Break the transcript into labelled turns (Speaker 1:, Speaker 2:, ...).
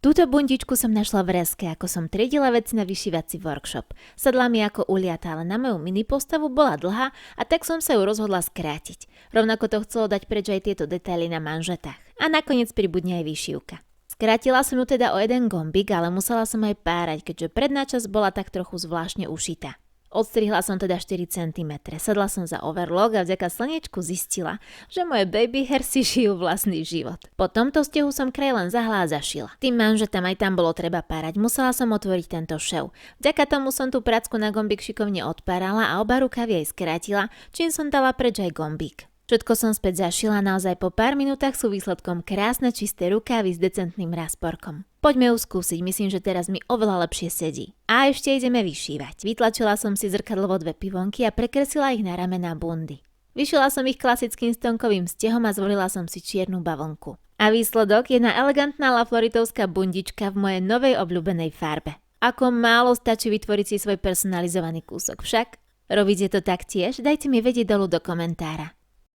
Speaker 1: Túto bundičku som našla v Reske, ako som triedila veci na vyšívací workshop. Sadla mi ako uliata, ale na moju mini postavu bola dlhá a tak som sa ju rozhodla skrátiť. Rovnako to chcelo dať preč aj tieto detaily na manžetách. A nakoniec pribudne aj vyšívka. Skrátila som ju teda o jeden gombík, ale musela som aj párať, keďže predná časť bola tak trochu zvláštne ušitá. Odstrihla som teda 4 cm, sadla som za overlock a vďaka slniečku zistila, že moje baby hair si žijú vlastný život. Po tomto stehu som kraj len zahla a zašila. Tým manžetám aj tam bolo treba párať, musela som otvoriť tento šev. Vďaka tomu som tú pracku na gombík šikovne odpárala a oba rukavy aj skrátila, čím som dala preč aj gombík. Všetko som späť zašila, naozaj po pár minútach sú výsledkom krásne čisté rukávy s decentným rásporkom. Poďme ju skúsiť, myslím, že teraz mi oveľa lepšie sedí. A ešte ideme vyšívať. Vytlačila som si zrkadlovo 2 pivonky a prekreslila ich na ramená bundy. Vyšila som ich klasickým stonkovým stehom a zvolila som si čiernu bavlnku. A výsledok je jedna elegantná lafloritovská bundička v mojej novej obľúbenej farbe. Ako málo stačí vytvoriť si svoj personalizovaný kúsok však? Robíte to taktiež? Dajte mi vedieť dolu do komentára.